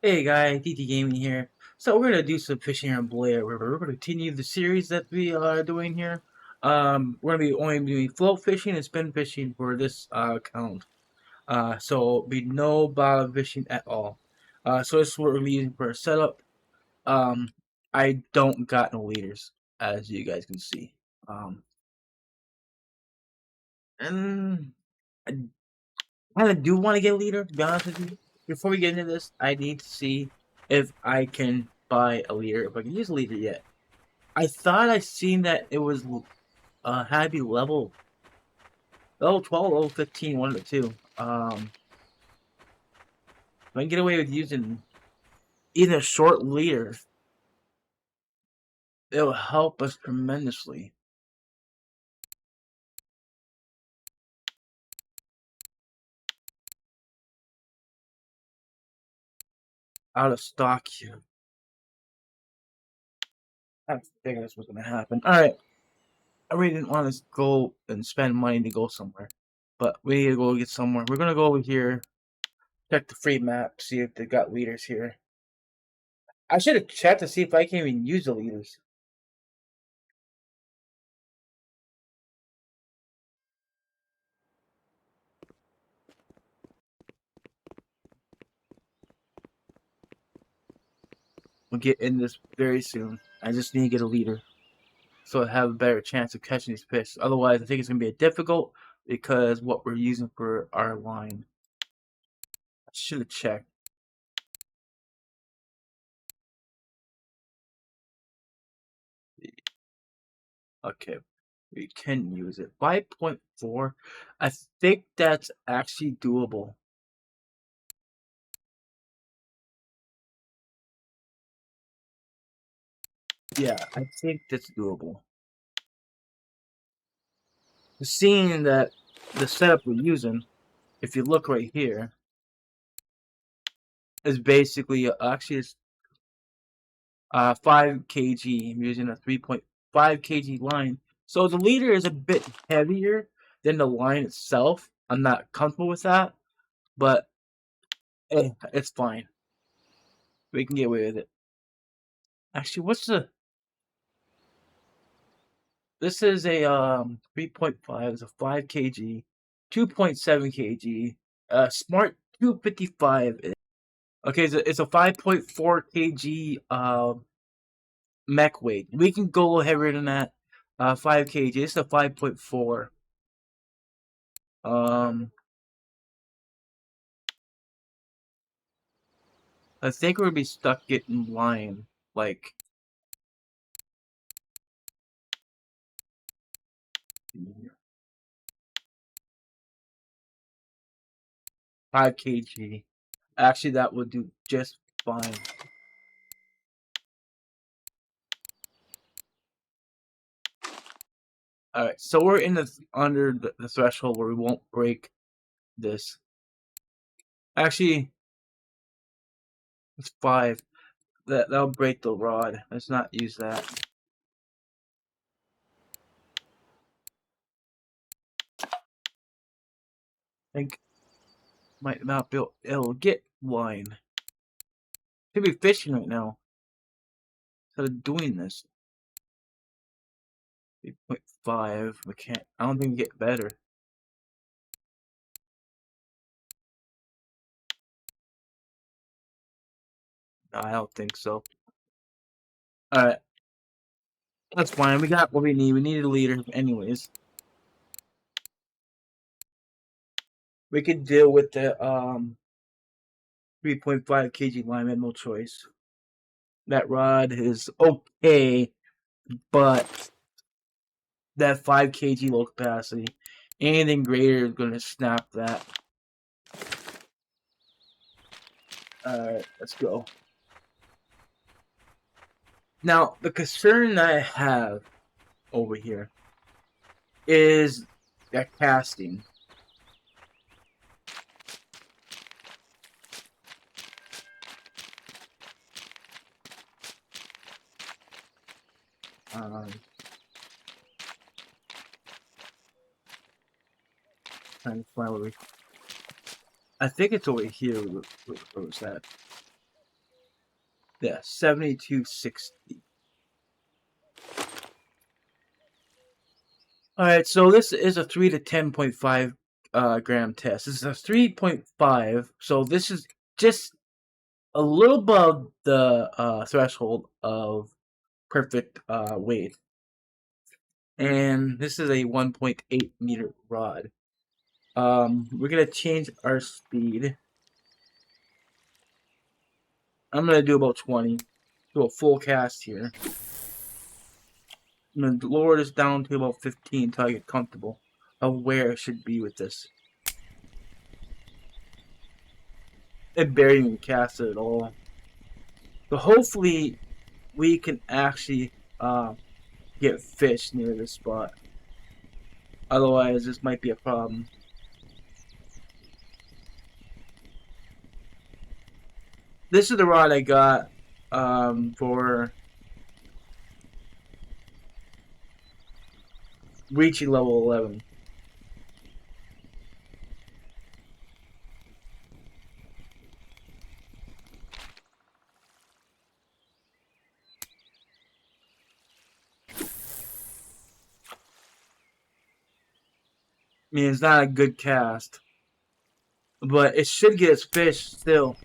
Hey guys, DT Gaming here. So we're gonna do some fishing here on Belaya River. We're gonna continue the series that we are doing here. We're gonna be only doing float fishing and spin fishing for this account. So be no bottom fishing at all. So this is what we're gonna be using for a setup. Um, I don't got no leaders, as you guys can see. And I kind of do want to get a leader. To be honest with you, before we get into this, I need to see if I can buy a leader. If I can use a leader yet. I thought I seen that it was had to be level 12, level 15, one of the two. If I can get away with using even a short leader, it will help us tremendously. Out of stock here. I figured this was gonna happen. Alright. I really didn't want to go and spend money to go somewhere. But we need to go get somewhere. We're gonna go over here, check the free map, see if they got leaders here. I should have checked to see if I can even use the leaders. We'll get in this very soon. I just need to get a leader so I have a better chance of catching these fish. Otherwise, I think it's going to be difficult because what we're using for our line. I should have checked. Okay, we can use it. 5.4. I think that's actually doable. Yeah, I think that's doable. Seeing that the setup we're using, if you look right here, is basically actually it's 5 kg. I'm using a 3.5 kg line. So the leader is a bit heavier than the line itself. I'm not comfortable with that, but it's fine. We can get away with it. Actually, what's the? This is a 3.5. It's a 5 kg, 2.7 kg, smart 255. Okay, it's a 5.4 kg mech weight. We can go heavier than that. 5 kg. It's a 5.4. I think we're gonna be stuck getting line like 5 kg. Actually, that would do just fine. All right, so we're in the under the threshold where we won't break this. Actually, it's 5. That'll break the rod. Let's not use that. I think might not be able to get line. Could be fishing right now. Instead of doing this. 8.5. We can't. I don't think we get better. No, I don't think so. All right. That's fine. We got what we need. We need a leader, anyways. We could deal with the 3.5 kg line. No choice. That rod is okay, but that 5 kg low capacity, anything greater is gonna snap that. All right, let's go. Now the concern that I have over here is that casting. Trying to find where I think it's over here. Where was that? Yeah, 7260. Alright, so this is a 3 to 10.5 gram test. This is a 3.5, so this is just a little above the threshold of perfect weight. And this is a 1.8 meter rod. We're gonna change our speed. I'm gonna do about 20. Do a full cast here. I'm gonna lower this down to about 15 until I get comfortable of where it should be with this. It barely even cast it at all. But hopefully we can actually get fish near this spot. Otherwise, this might be a problem. This is the rod I got for reaching level 11. I mean, it's not a good cast, but it should get its fish still.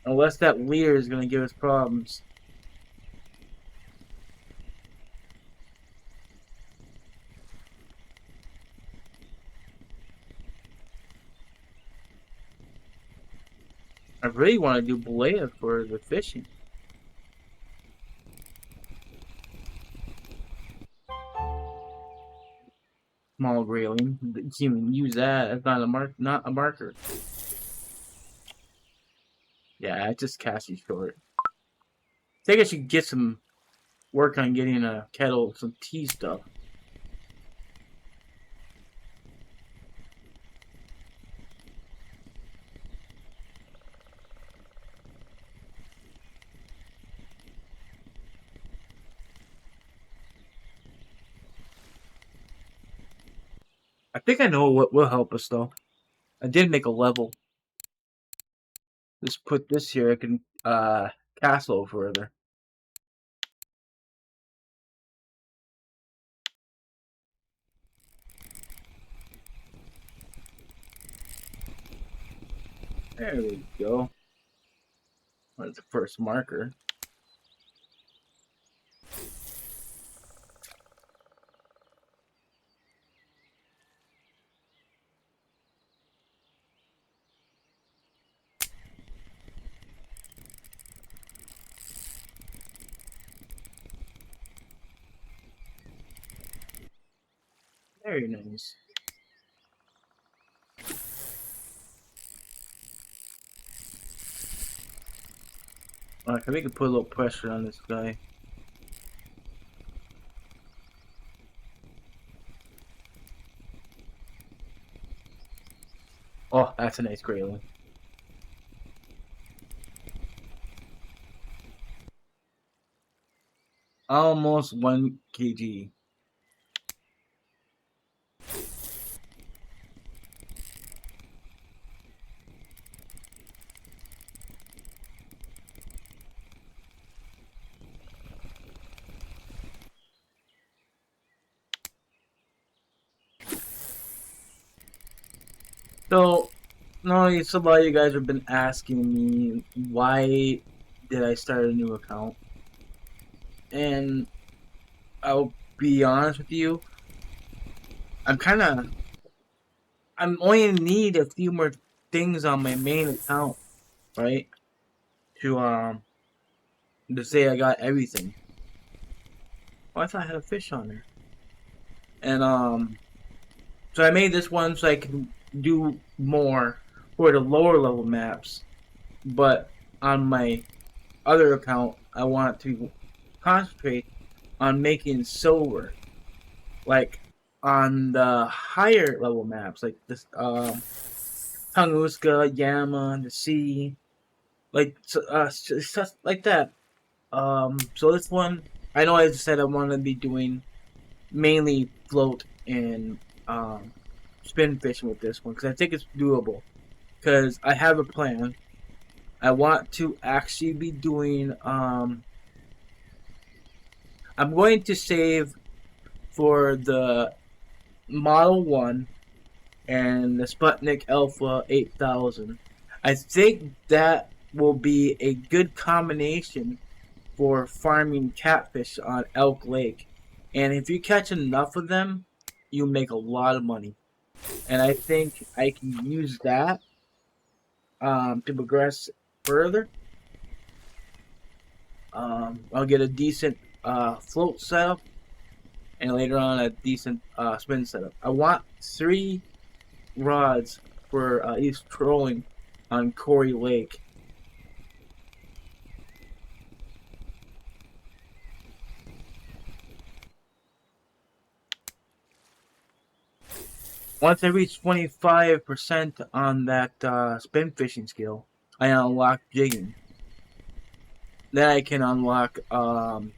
Unless that leader is going to give us problems. I really want to do Belaya for the fishing. Small grayling. You can even use that as not a marker. Yeah, it just cast you short. I think I should get some work on getting a kettle, some tea stuff. I think I know what will help us though. I did make a level. Just put this here. I can castle further. There we go. That's the first marker. Very nice. Alright, we can put a little pressure on this guy. Oh, that's a nice grayling. Almost 1 kg. So, no, some of you guys have been asking me why did I start a new account, and I'll be honest with you, I'm only in need a few more things on my main account, right? To say I got everything. Oh, I thought I had a fish on there, and so I made this one so I can do more for the lower level maps, but on my other account, I want to concentrate on making silver, like on the higher level maps, like this Tunguska, Yama, the sea, like stuff like that. So this one, I know I just said I want to be doing mainly float and spin fishing with this one because I think it's doable. Because I have a plan. I want to actually be doing. I'm going to save for the Model 1 and the Sputnik Alpha 8000. I think that will be a good combination for farming catfish on Elk Lake. And if you catch enough of them, you make a lot of money. And I think I can use that to progress further. I'll get a decent float setup and later on a decent spin setup. I want 3 rods for each trolling on Corey Lake. Once I reach 25% on that spin fishing skill, I unlock jigging. Then I can unlock the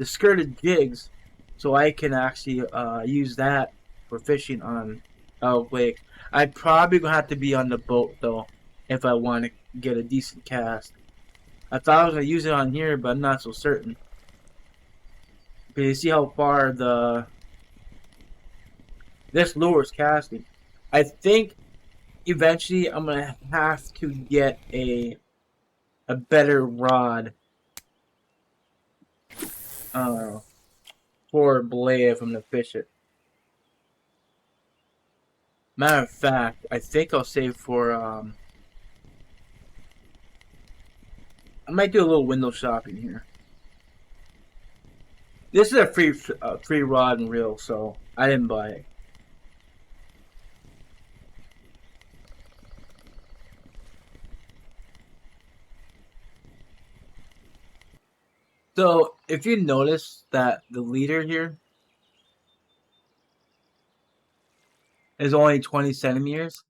skirted jigs, so I can actually use that for fishing on Elk Lake. I'd probably gonna have to be on the boat though if I want to get a decent cast. I thought I was gonna use it on here, but I'm not so certain. Because you see how far this lure is casting. I think eventually I'm gonna have to get a better rod for Belaya if I'm gonna fish it. Matter of fact, I think I'll save for I might do a little window shopping here. This is a free rod and reel, so I didn't buy it. So if you notice that the leader here is only 20 centimeters,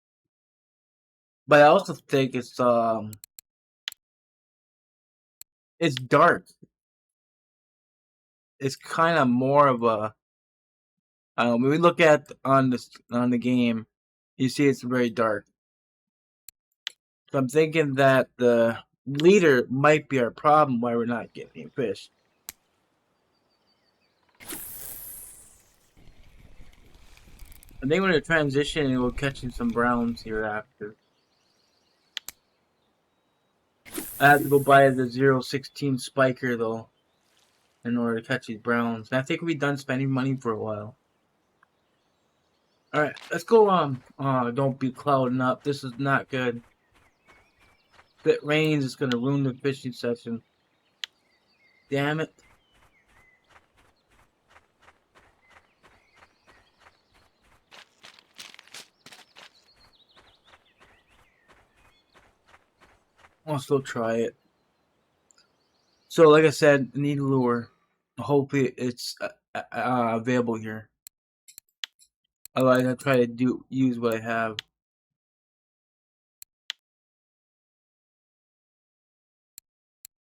but I also think it's dark. It's kind of more of a when we look at on the game, you see it's very dark. So I'm thinking that the leader might be our problem why we're not getting any fish. I think we're gonna transition and we'll catching some browns here after. I have to go buy the 016 spiker though in order to catch these browns. And I think we'll be done spending money for a while. Alright, let's go on. Don't be clouding up. This is not good. If it rains, it's gonna ruin the fishing session. Damn it. I'll still try it. So, like I said, I need a lure. Hopefully, it's available here. Otherwise, I'll try to use what I have.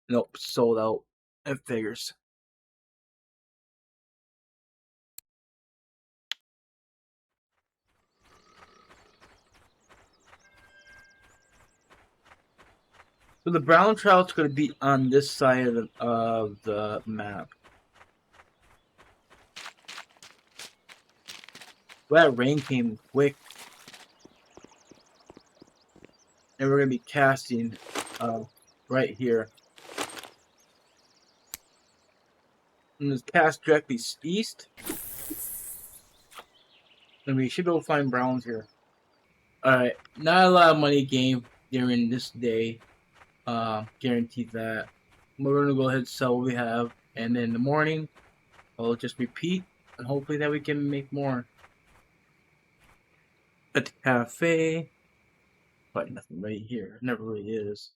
Nope, sold out. It figures. So the brown trout's going to be on this side of the map. Well, that rain came quick. And we're going to be casting right here. And this cast directly east. And we should be able to find browns here. Alright, not a lot of money gained during this day. Guaranteed that. We're gonna go ahead and sell what we have, and then in the morning, I'll just repeat, and hopefully that we can make more. At the cafe, but nothing right here. It never really is.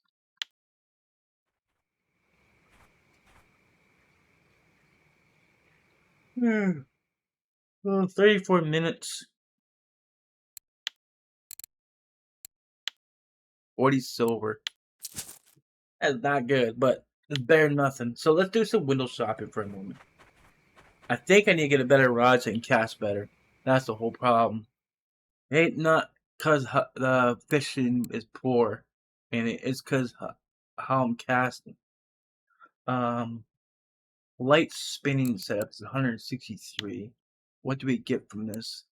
Well, 34 minutes. 40 silver. That's not good, but it's better than nothing. So let's do some window shopping for a moment. I think I need to get a better rod so I can cast better. That's the whole problem. Ain't not cause the fishing is poor, and it's cause how I'm casting. Um, light spinning setup is 163. What do we get from this?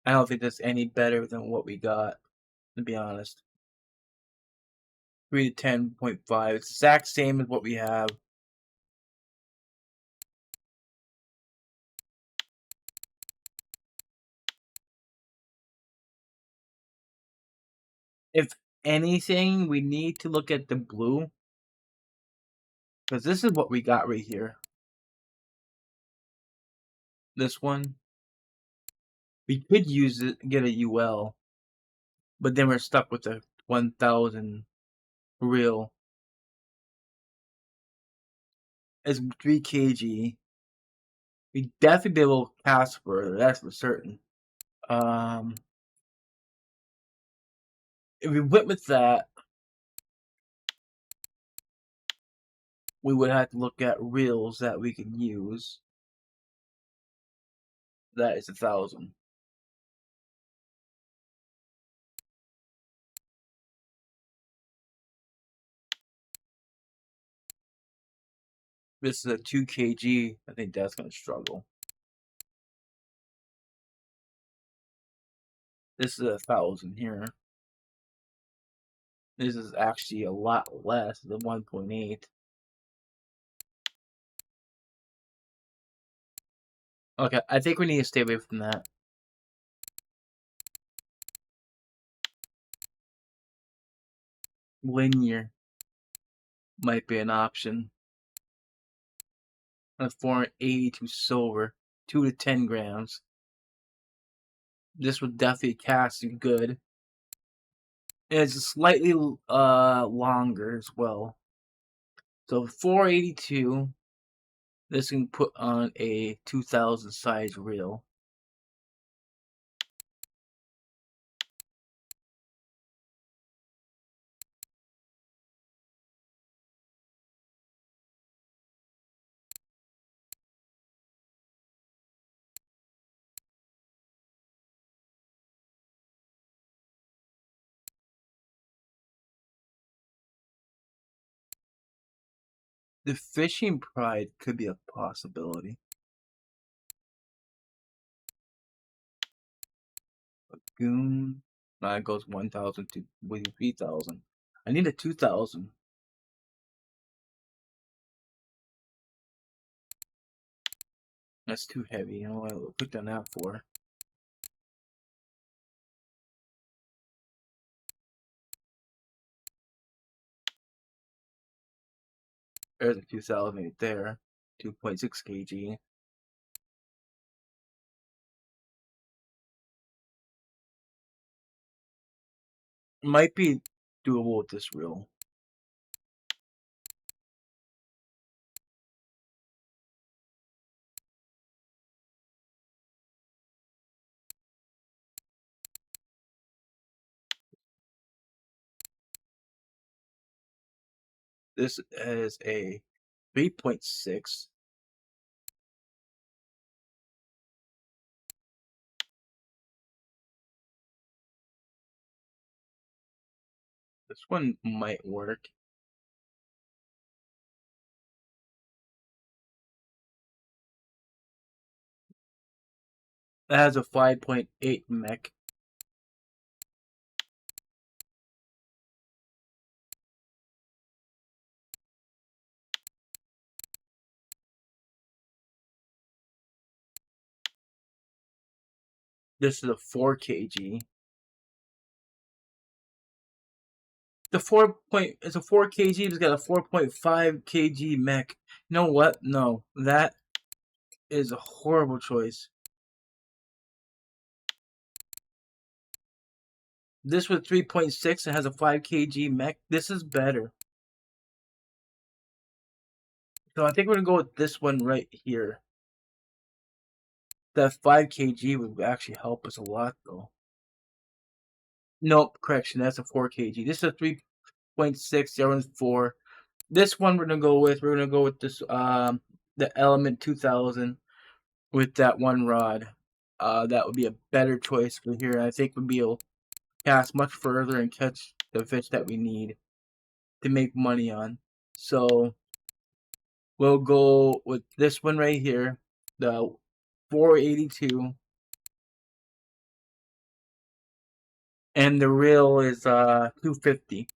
I don't think that's any better than what we got, to be honest. 3 to 10.5. It's the exact same as what we have. If anything, we need to look at the blue, because this is what we got right here. This one. We could use it, get a UL, but then we're stuck with the 1000 reel. It's 3 kg. We definitely be able to cast further, that's for certain. If we went with that, we would have to look at reels that we can use. That is 1000. This is a 2 kg. I think that's gonna struggle. This is 1000 here. This is actually a lot less than 1.8. Okay, I think we need to stay away from that. Linear might be an option. A 482 silver, 2 to 10 grams. This would definitely cast you good. And it's slightly longer as well. So 482. This can put on a 2000 size reel. The fishing pride could be a possibility. Lagoon. That goes 1000 to 3000. I need a 2000. That's too heavy. You know what I'll put that out for? There's a 2000 right there. 2.6 kg. Might be doable with this reel. This is a 3.6. This one might work. It has a 5.8 mech. This is a 4 kg. The 4 point it's a 4 kg. It's got a 4.5 kg mech. You know what? No, that is a horrible choice. This with 3.6 and has a 5 kg mech. This is better. So I think we're gonna go with this one right here. That 5 kg would actually help us a lot, though. Nope, correction. That's a 4 kg. This is a 3.6. The other one's 4. This one we're gonna go with. We're gonna go with this the Element 2000 with that one rod. That would be a better choice for here. I think we'd be able to cast much further and catch the fish that we need to make money on. So we'll go with this one right here, the 482, and the reel is 250.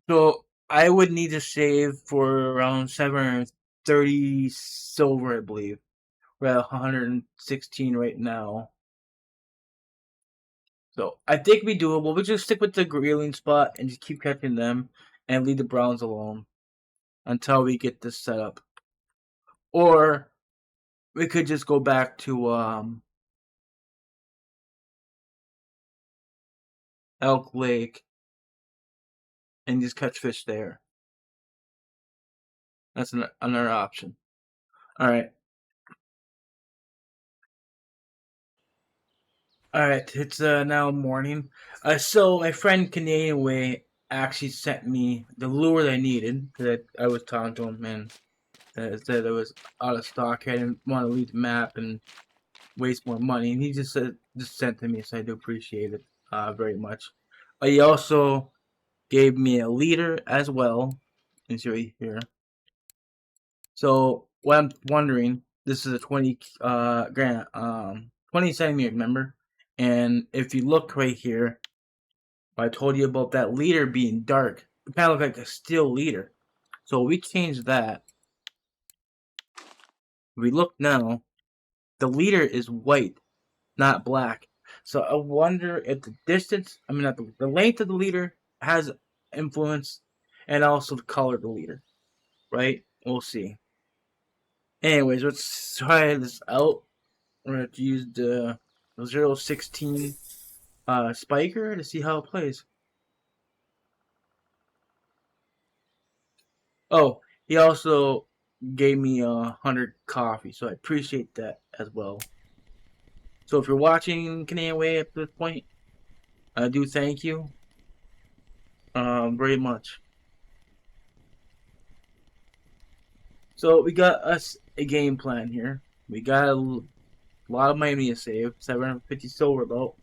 So I would need to save for around 730 silver, I believe. We're at 116 right now. So I think we doable. We just stick with the reeling spot and just keep catching them and leave the browns alone until we get this set up. Or we could just go back to Elk Lake and just catch fish there. That's another option. All right. All right. It's now morning. So my friend Canadian Way actually sent me the lure that I needed that I was talking to him and said it was out of stock. I didn't want to leave the map and waste more money, and he just sent to me, so I do appreciate it very much. He also gave me a leader as well. It's right here. So what I'm wondering, this is a 20 20 centimeter, remember? And if you look right here, I told you about that leader being dark. It kind of look like a steel leader. So we change that. If we look now, the leader is white, not black. So I wonder if the distance, I mean, not the length of the leader has influence, and also the color of the leader, right? We'll see. Anyways, let's try this out. We're going to use the 016 spiker to see how it plays. Oh, he also gave me 100 coffee, so I appreciate that as well. So if you're watching Canadian Way at this point, I do thank you very much. So we got us a game plan here. We got a lot of money to save, 750 silver though,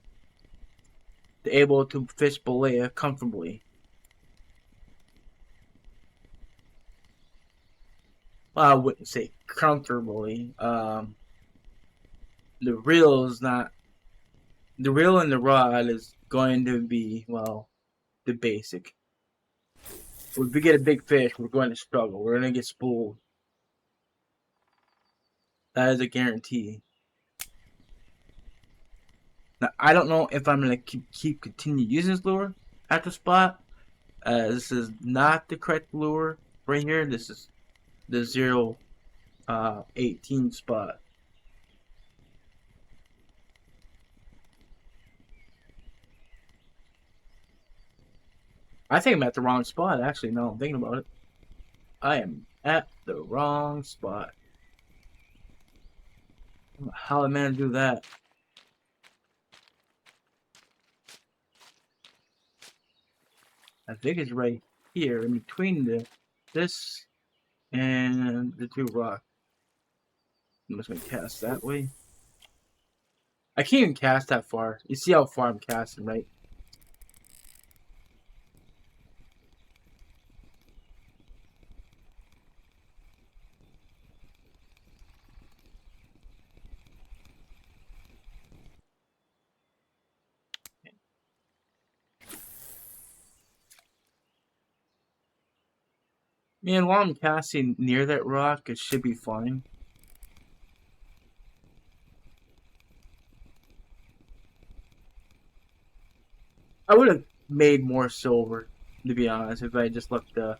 to able to fish Belaya comfortably. Well, I wouldn't say comfortably. The reel is not. The reel and the rod is going to be, well, the basic. If we get a big fish, we're going to struggle. We're going to get spooled. That is a guarantee. Now, I don't know if I'm going to keep continue using this lure at the spot. This is not the correct lure right here. This is the 018 spot. I think I'm at the wrong spot, actually. No, I'm thinking about it. I am at the wrong spot. How did I manage to do that? I think it's right here in between this and the two rocks. I'm just gonna cast that way. I can't even cast that far. You see how far I'm casting, right? Man, while I'm casting near that rock, it should be fine. I would have made more silver, to be honest, if I just left the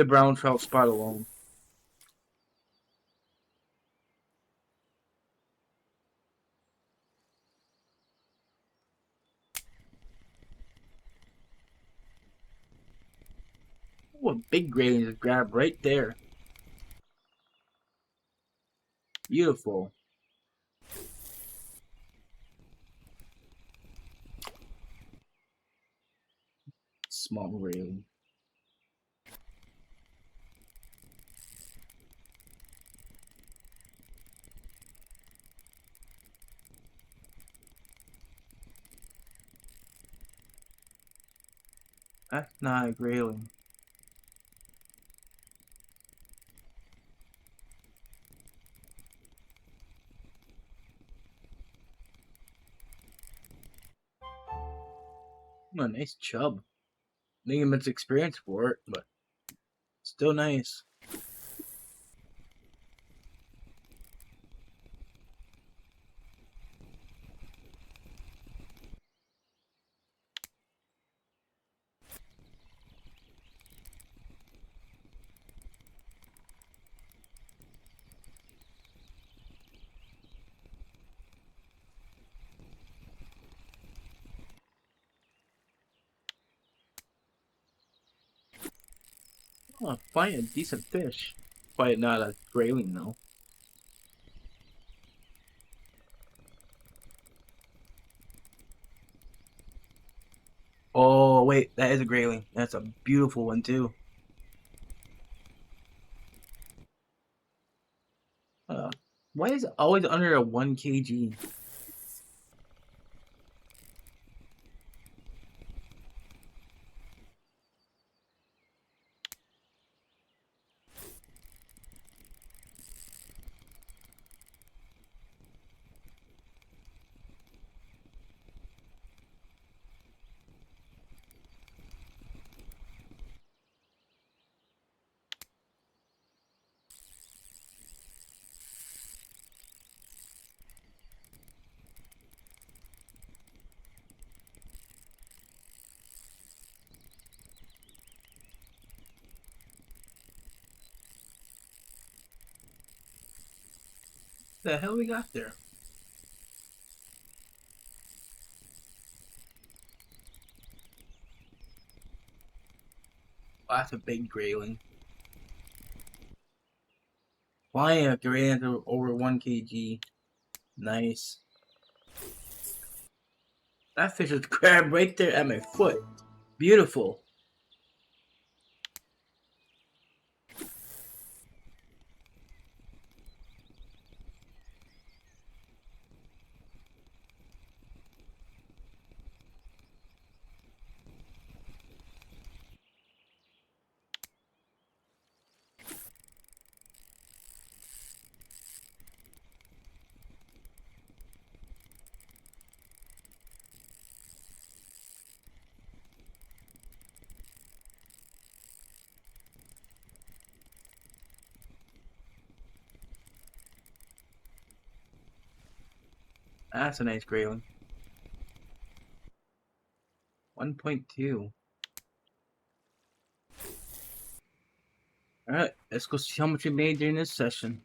brown trout spot alone. Oh, a big grayling is grabbed right there. Beautiful. Small grayling. That's not a grayling. Oh, a nice chub. Maybe it's experience for it, but still nice. Oh, find a decent fish. But not a grayling though. Oh wait, that is a grayling. That's a beautiful one too. Uh, why is it always under a 1 kg? The hell we got there? Oh, that's a big grayling. Flying a grayling over 1 kg. Nice. That fish is grabbed right there at my foot. Beautiful. That's a nice grayling. 1.2. Alright, let's go see how much we made during this session.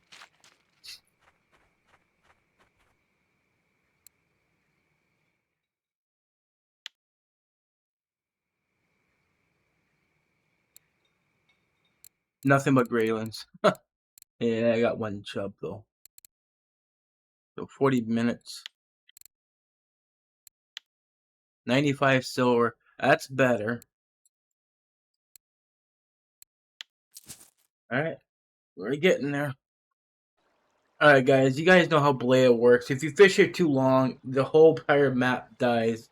Nothing but graylings. Yeah, I got one chub though. So 40 minutes. 95 silver. That's better. Alright, we're getting there. Alright guys, you guys know how Belaya works. If you fish here too long, the whole entire map dies.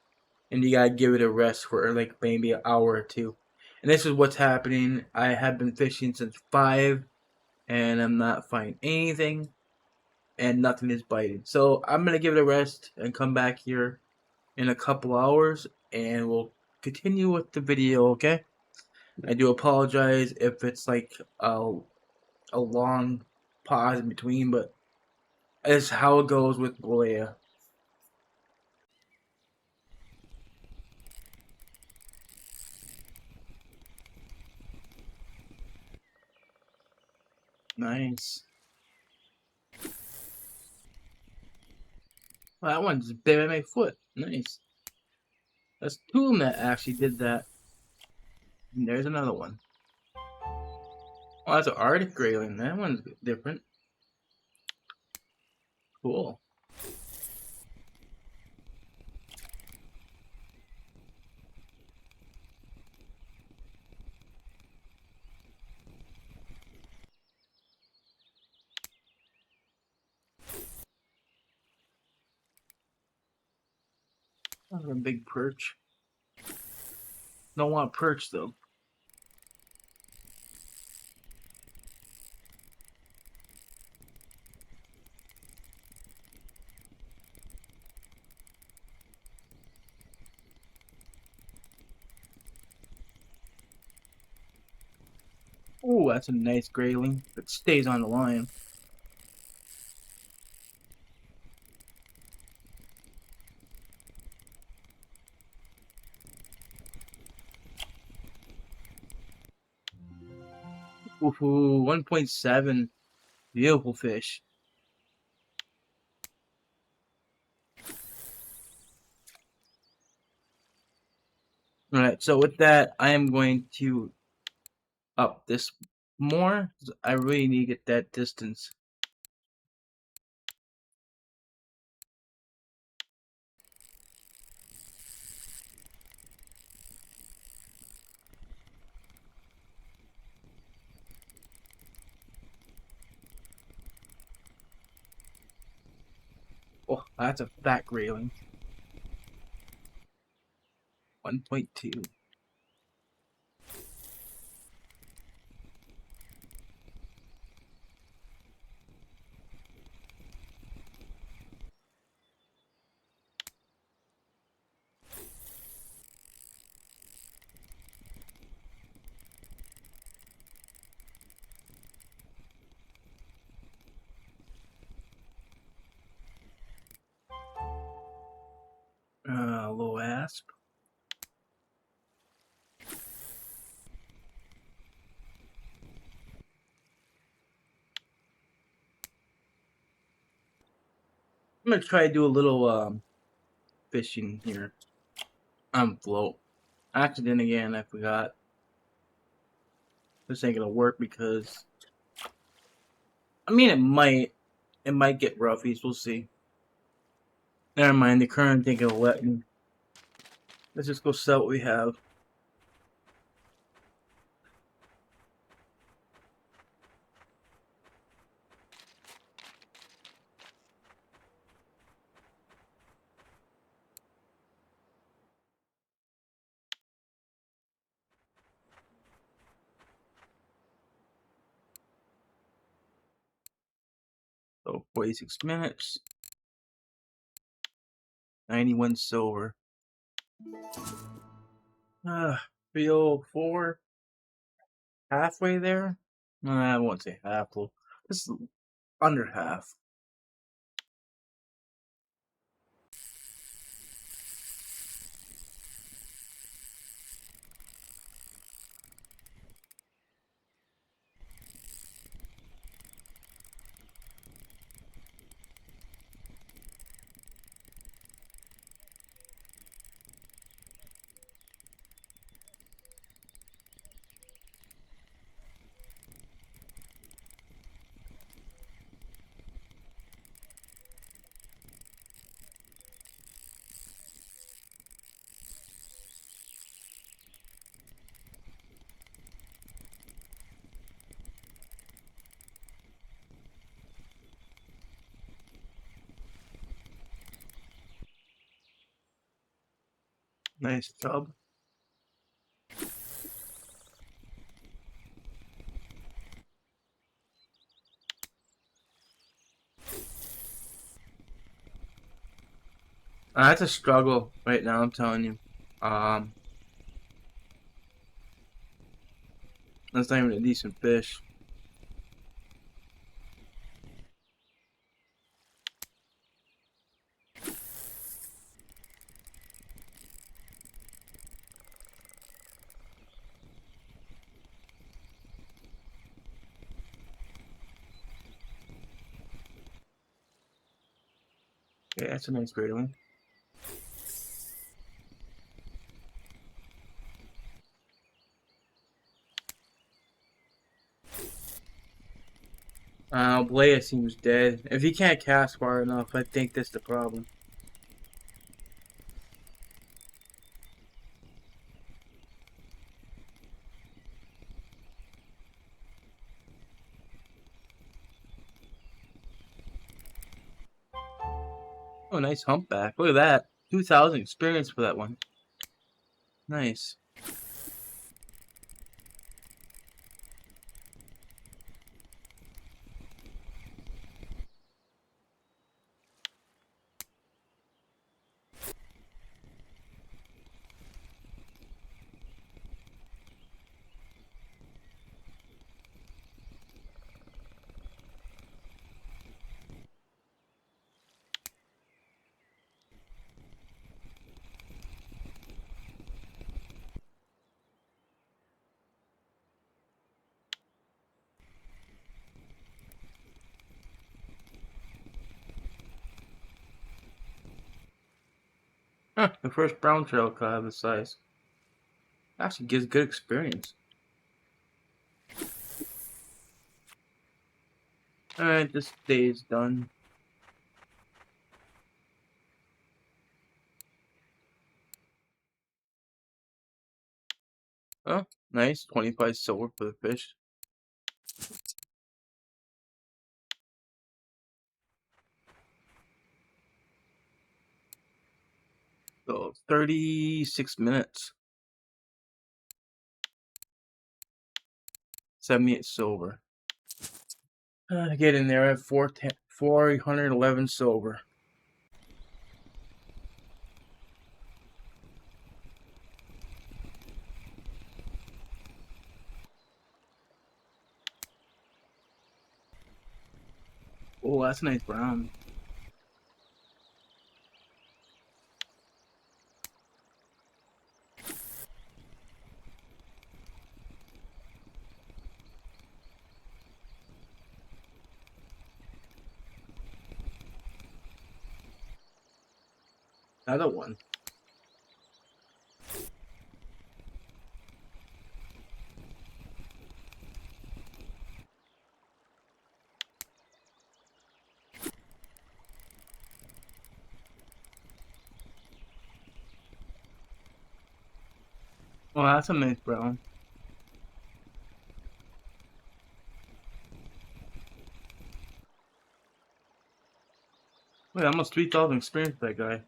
And you gotta give it a rest for like maybe an hour or two. And this is what's happening. I have been fishing since 5 and I'm not finding anything and nothing is biting. So I'm gonna give it a rest and come back here in a couple hours and we'll continue with the video, okay? I do apologize if it's like a long pause in between, but it's how it goes with Belaya. Nice. Well, that one's bit at my foot. Nice. That's two of them that actually did that. And there's another one. Oh, that's an Arctic grayling. That one's different. Cool. That's a big perch. Don't want perch though. Ooh, that's a nice grayling that stays on the line. Ooh, 1.7. Beautiful fish. Alright, so with that, I am going to up this more. I really need to get that distance. Oh, that's a fat grayling. 1.2. Low asp. I'm gonna try to do a little fishing here on float. Actually, then again, I forgot. This ain't gonna work because I mean it might get roughies. We'll see. Never mind. The current ain't gonna let me. Let's just go sell what we have. So 46 minutes. 91 silver. 304. Halfway there? I won't say half. This is under half. Nice job. That's a struggle right now, I'm telling you. That's not even a decent fish. Yeah, that's a nice great one. Belaya seems dead. If he can't cast far enough, I think that's the problem. Oh, nice humpback. Look at that. 2,000 experience for that one. Nice. Huh, the first brown trail cod of the size. Actually gives good experience. Alright, this day is done. Oh, nice. 25 silver for the fish. So 36 minutes. 78 silver. Get in there at 411 silver. Oh, that's a nice brown. Another one. Oh, that's a nice brown. Wait, almost 3,000 experience that guy.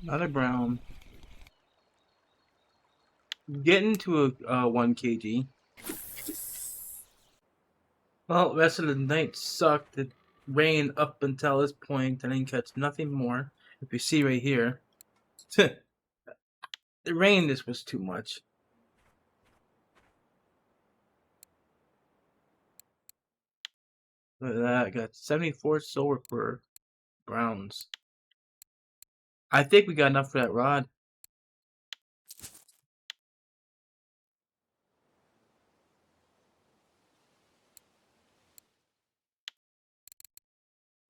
Another brown. Getting to a 1 kg. Well, the rest of the night sucked. It rained up until this point. I didn't catch nothing more. If you see right here. The rain just was too much. Look at that. I got 74 silver for browns. I think we got enough for that rod.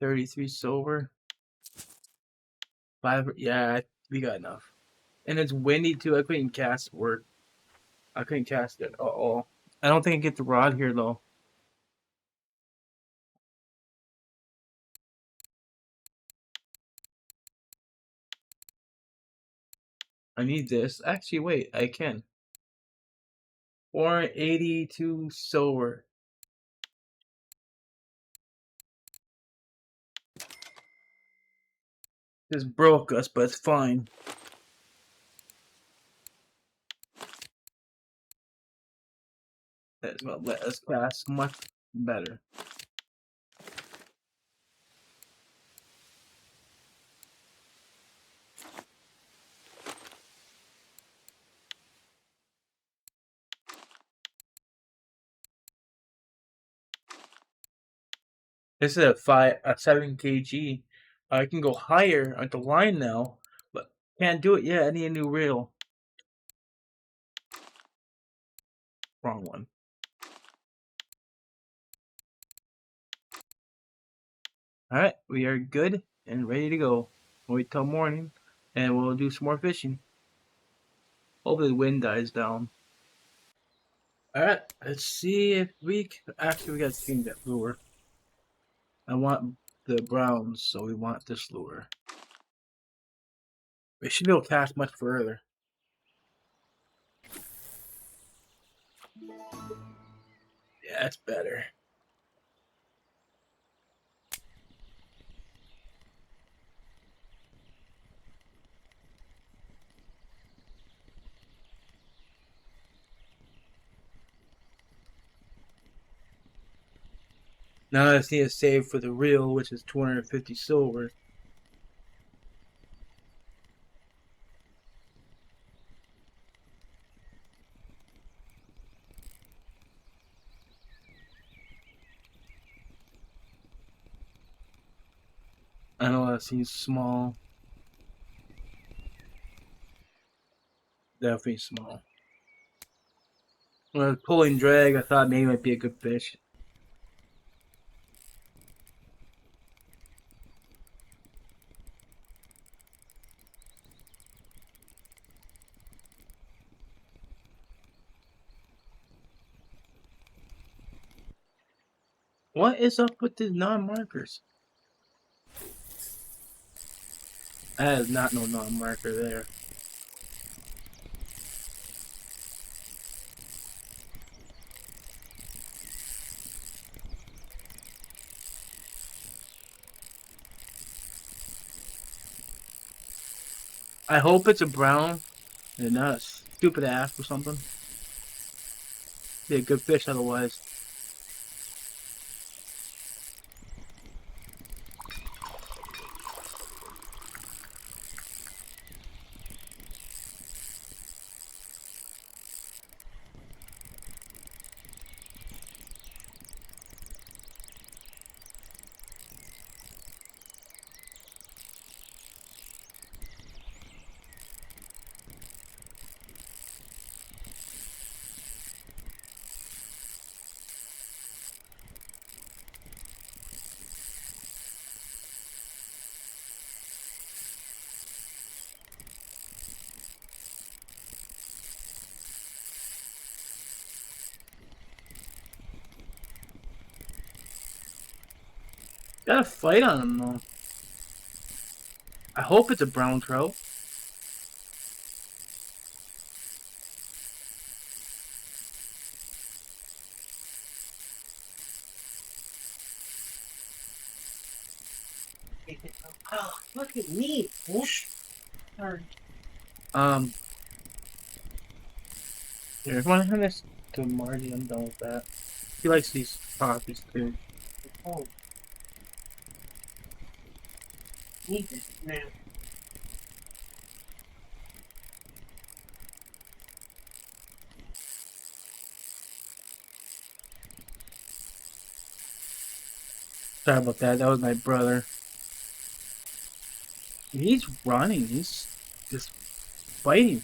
$33 silver. 5. Yeah, we got enough. And it's windy too. I couldn't cast work. I couldn't cast it at all. I don't think I get the rod here though. I need this. Actually, wait. I can. 482 silver. This broke us, but it's fine. That's what let us pass much better. This is a 7 kg. I can go higher at the line now, but can't do it yet. I need a new reel. Wrong one. Alright, we are good and ready to go. We'll wait till morning and we'll do some more fishing. Hopefully the wind dies down. Alright, let's see if actually we gotta change that lure. I want the browns, so we want this lure. We should be able to cast much further. Yeah, that's better. Now I just need to save for the reel, which is 250 silver. I know that seems small. Definitely small. When I was pulling drag, I thought maybe it might be a good fish. What is up with these non-markers? That is not no non-marker there. I hope it's a brown and not a stupid ass or something. Be a good fish otherwise. Got a fight on him though. I hope it's a brown trout. Oh, look at me. Whoosh. Sorry. Here, if I want to hand this to Marty, I'm done with that. He likes these coffees too. Oh. Need this now. Sorry about that. That was my brother. He's running. He's just fighting.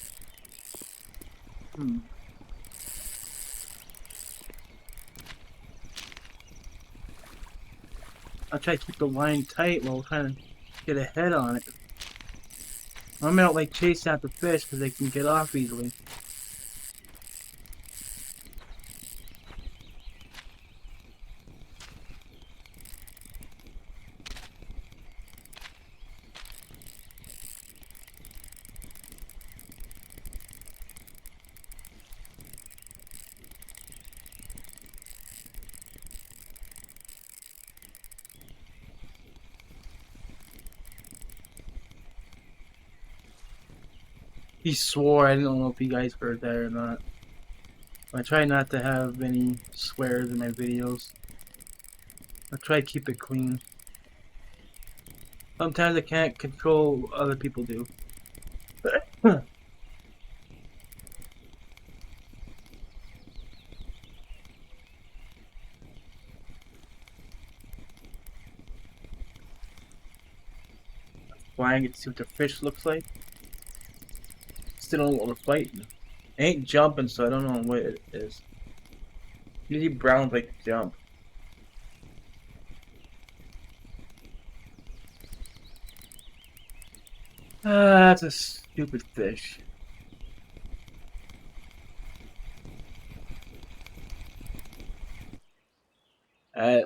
I'll try to keep the line tight while trying to get a head on it. I'm not like chasing after fish because they can get off easily. He swore. I don't know if you guys heard that or not. I try not to have any swears in my videos. I try to keep it clean. Sometimes I can't control what other people do. Flying it to see what the fish looks like. Still don't know what we're fighting. It ain't jumping, so I don't know what it is. Usually browns like to jump. Ah, that's a stupid fish.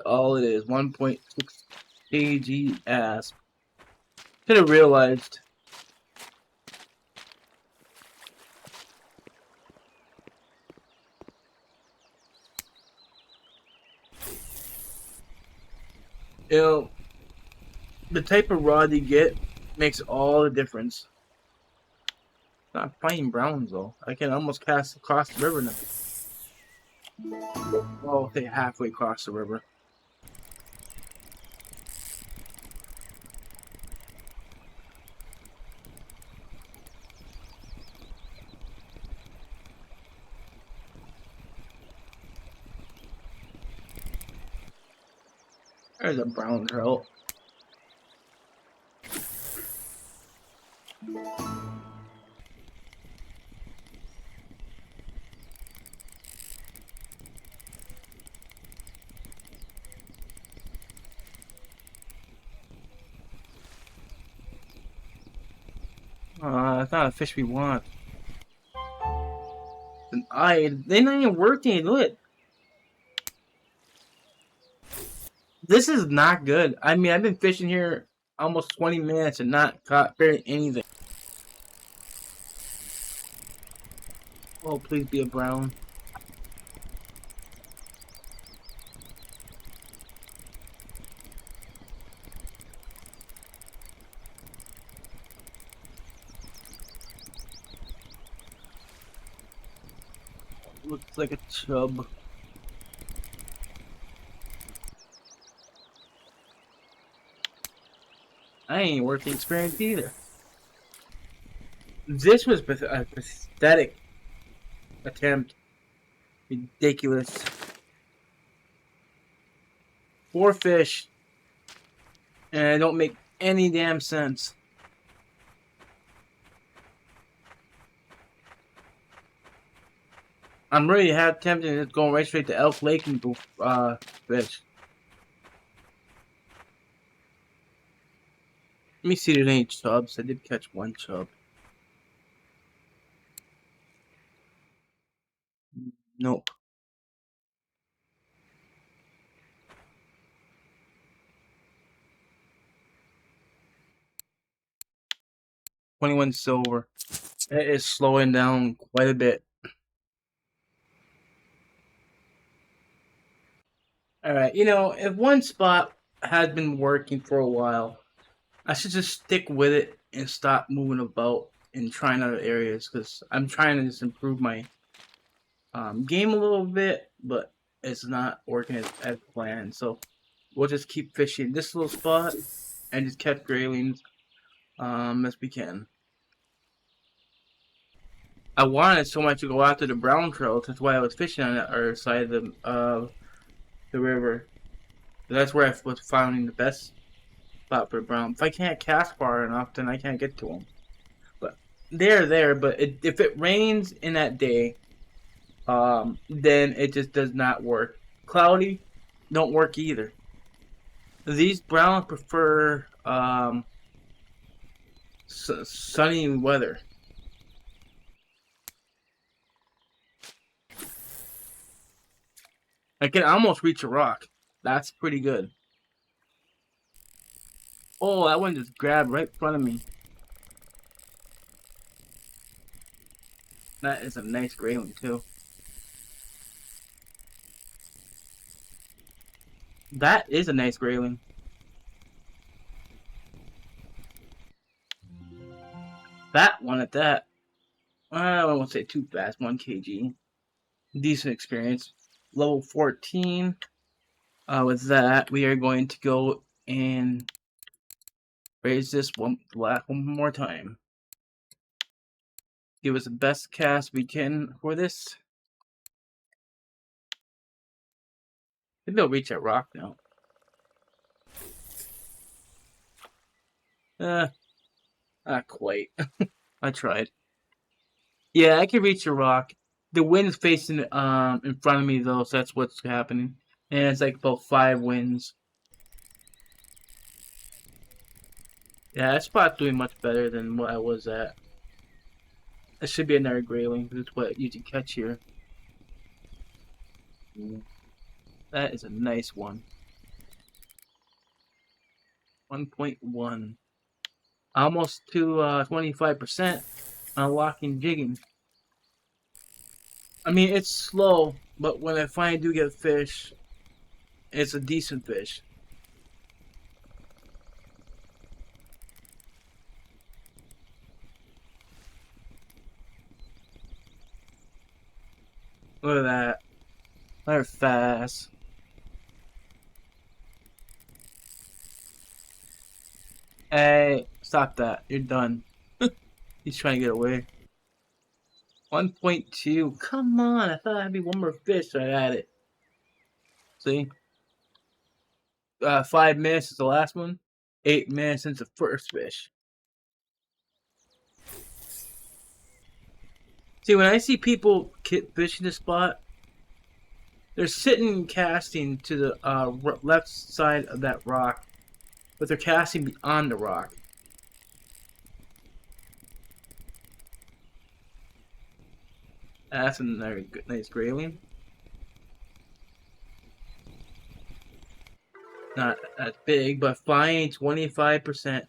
All it is, 1.6 kg asp. Could have realized. You know, the type of rod you get makes all the difference. Not fighting browns though. I can almost cast across the river now. Oh, say halfway across the river. There's a brown trout. It's not a fish we want. They're not even working. Look, this is not good. I mean, I've been fishing here almost 20 minutes and not caught barely anything. Oh, please be a brown. Looks like a chub. I ain't worth the experience either. This was a pathetic attempt. Ridiculous. 4 fish, and it don't make any damn sense. I'm really tempted to just go right straight to Elk Lake and go fish. Let me see if there's any chubs. I did catch one chub. Nope. $21 silver. It is slowing down quite a bit. Alright, you know, if one spot has been working for a while, I should just stick with it and stop moving about and trying other areas, because I'm trying to just improve my game a little bit, but it's not working as planned. So we'll just keep fishing this little spot and just catch graylings as we can. I wanted so much to go after the brown trout. That's why I was fishing on the other side of the river. That's where I was finding the best spot for brown. If I can't cast far enough, then I can't get to them. But they're there. But if it rains in that day, then it just does not work. Cloudy, don't work either. These browns prefer sunny weather. I can almost reach a rock. That's pretty good. Oh, that one just grabbed right in front of me. That is a nice grayling too. That is a nice grayling. That one at that. I won't say too fast. 1 kg. Decent experience. Level 14. With that, we are going to go and raise this one more time. Give us the best cast we can for this. Maybe they'll reach that rock now. Not quite. I tried. Yeah, I can reach a rock. The wind's facing in front of me though, so that's what's happening. And it's like about 5 winds. Yeah, that spot's doing much better than what I was at. That should be another grayling. That's what you can catch here. That is a nice one. 1.1. Almost to 25% unlocking jigging. I mean, it's slow, but when I finally do get a fish, it's a decent fish. Look at that. They're fast. Hey, stop that. You're done. He's trying to get away. 1.2. Come on. I thought I'd be one more fish, so I had it. See? 5 minutes is the last one. 8 minutes since the first fish. See, when I see people fishing this spot, they're sitting and casting to the left side of that rock, but they're casting beyond the rock. That's another good, nice grayling. Not that big, but fine, 25%.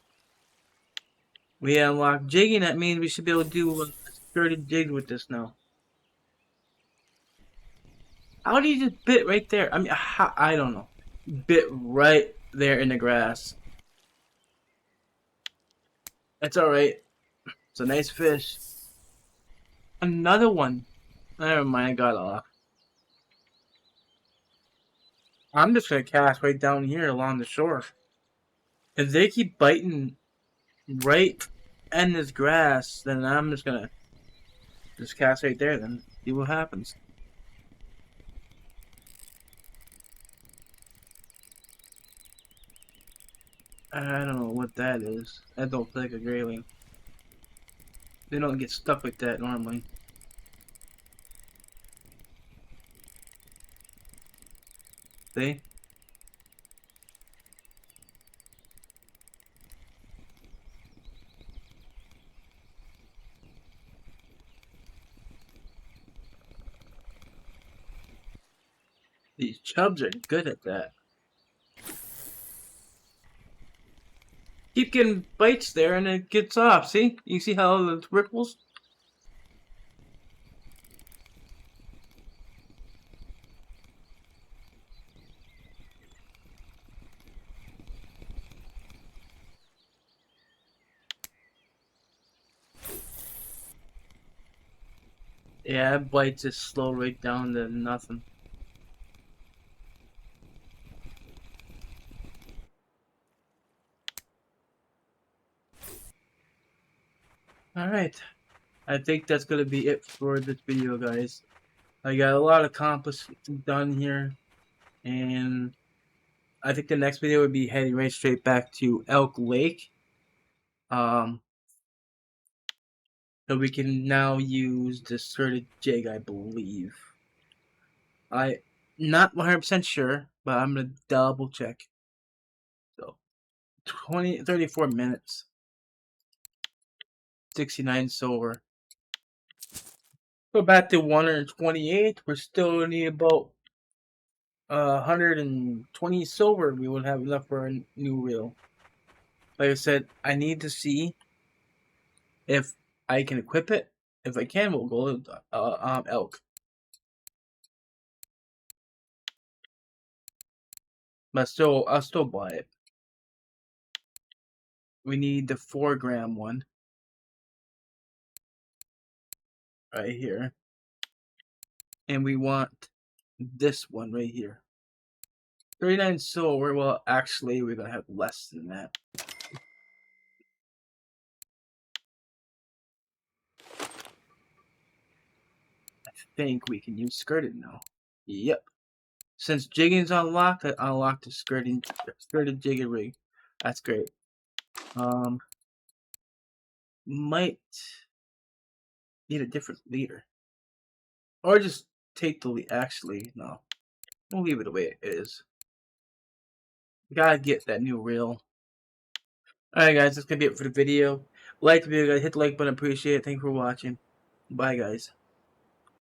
We unlock jigging, that means we should be able to do 30 jigs with this now. How do you just bit right there? I mean, I don't know. Bit right there in the grass. It's alright. It's a nice fish. Another one. Never mind, I got off. I'm just gonna cast right down here along the shore. If they keep biting right in this grass, then I'm just gonna just cast right there, then see what happens. I don't know what that is. That don't feel like a grayling. They don't get stuck like that normally. See? These chubs are good at that. Keep getting bites there and it gets off. See? You see how it ripples? Yeah, that bite just slow right down to nothing. Alright. I think that's gonna be it for this video, guys. I got a lot accomplished done here. And I think the next video would be heading right straight back to Elk Lake. So we can now use the sorted jig, I believe. I not 100% sure, but I'm gonna double check. So 34 minutes, 69 silver. Go back to 128. We're still need about 120 silver. We would have enough for a new reel. Like I said, I need to see if I can equip it. If I can, we'll go elk. But still, I'll still buy it. We need the 4-gram one right here, and we want this one right here. 39 silver. Well, actually, we're gonna have less than that. I think we can use skirted now. Yep. Since jigging's unlocked, I unlocked the skirted jigging rig. That's great. Might need a different leader, or just take the lead. Actually, no, we'll leave it the way it is. We gotta get that new reel. Alright, guys, that's gonna be it for the video. Like the video, guys. Hit the like button. Appreciate it. Thank you for watching. Bye, guys.